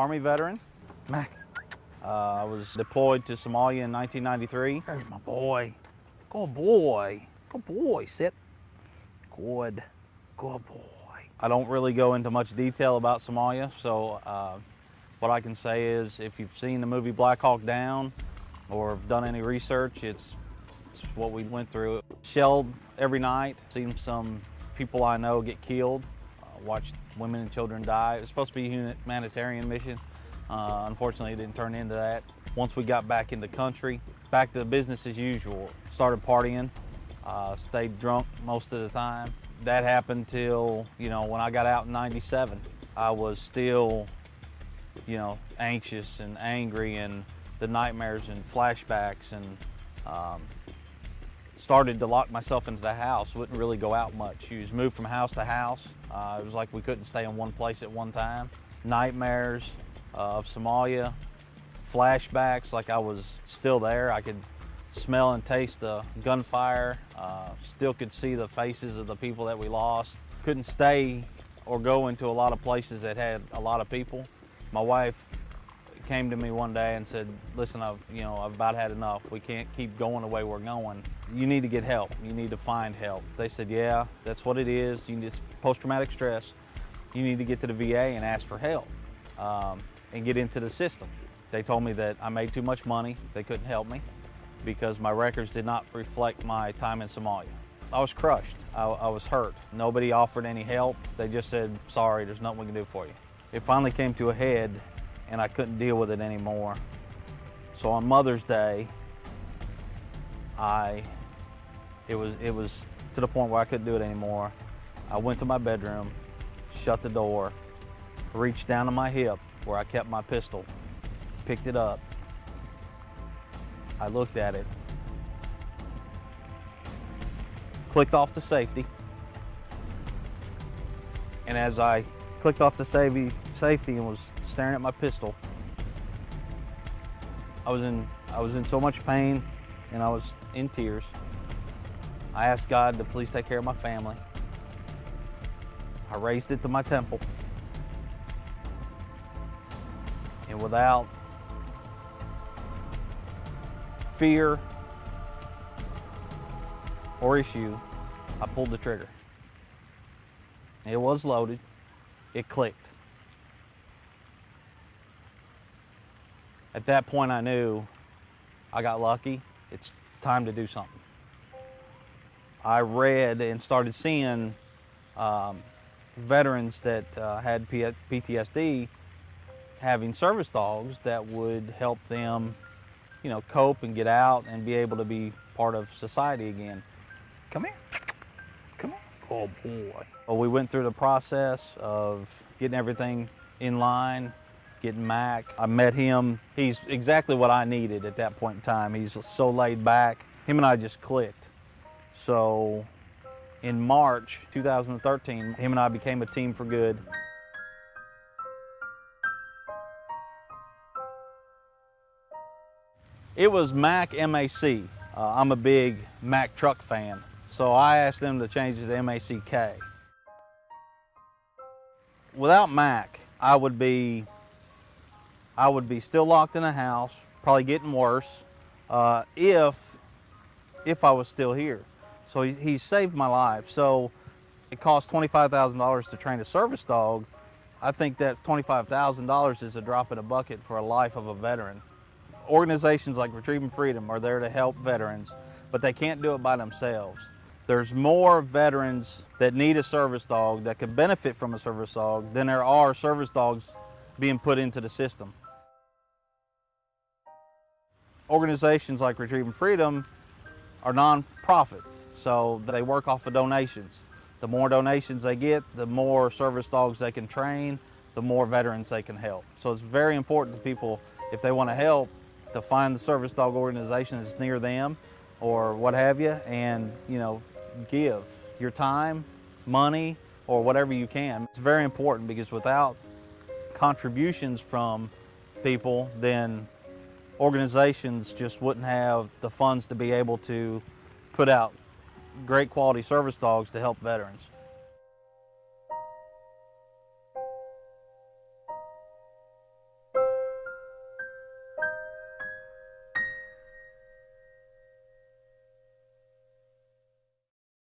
Army veteran, Mac. I was deployed to Somalia in 1993. There's my boy. Good boy. Good boy. Sit. Good. Good boy. I don't really go into much detail about Somalia, so what I can say is if you've seen the movie Black Hawk Down or have done any research, it's what we went through. Shelled every night, seen some people I know get killed, watched women and children die. It was supposed to be a humanitarian mission. Unfortunately, it didn't turn into that. Once we got back in the country, back to business as usual. Started partying, stayed drunk most of the time. That happened till, when I got out in '97. I was still, anxious and angry, and the nightmares and flashbacks, and started to lock myself into the house. Wouldn't really go out much. You was moved from house to house. It was like we couldn't stay in one place at one time. Nightmares of Somalia, flashbacks like I was still there. I could smell and taste the gunfire, still could see the faces of the people that we lost. Couldn't stay or go into a lot of places that had a lot of people. My wife came to me one day and said, listen, I've about had enough. We can't keep going the way we're going. You need to get help. You need to find help. They said, yeah, that's what it is. It's post-traumatic stress. You need to get to the VA and ask for help and get into the system. They told me that I made too much money. They couldn't help me because my records did not reflect my time in Somalia. I was crushed. I was hurt. Nobody offered any help. They just said, sorry, there's nothing we can do for you. It finally came to a head and I couldn't deal with it anymore. So on Mother's Day, it was to the point where I couldn't do it anymore. I went to my bedroom, shut the door, reached down to my hip where I kept my pistol, picked it up. I looked at it, clicked off the safety, and as I clicked off the safety and was staring at my pistol, I was in so much pain and I was in tears. I asked God to please take care of my family. I raised it to my temple. And without fear or issue, I pulled the trigger. It was loaded. It clicked. At that point, I knew I got lucky. It's time to do something. I read and started seeing veterans that had PTSD having service dogs that would help them, cope and get out and be able to be part of society again. Come here. Come here. Oh, boy. Well, we went through the process of getting everything in line, getting Mac. I met him. He's exactly what I needed at that point in time. He's so laid back. Him and I just clicked. So in March 2013, him and I became a team for good. It was Mac MAC. I'm a big Mack truck fan, so I asked them to change it to MACK. Without Mac, I would be still locked in a house, probably getting worse, if I was still here. So he saved my life. So it cost $25,000 to train a service dog. I think that $25,000 is a drop in a bucket for a life of a veteran. Organizations like Retrieving Freedom are there to help veterans, but they can't do it by themselves. There's more veterans that need a service dog that could benefit from a service dog than there are service dogs being put into the system. Organizations like Retrieving Freedom are non-profit, so they work off of donations. The more donations they get, the more service dogs they can train, the more veterans they can help. So it's very important to people, if they want to help, to find the service dog organization that's near them or what have you, and give your time, money, or whatever you can. It's very important because without contributions from people, then organizations just wouldn't have the funds to be able to put out great quality service dogs to help veterans.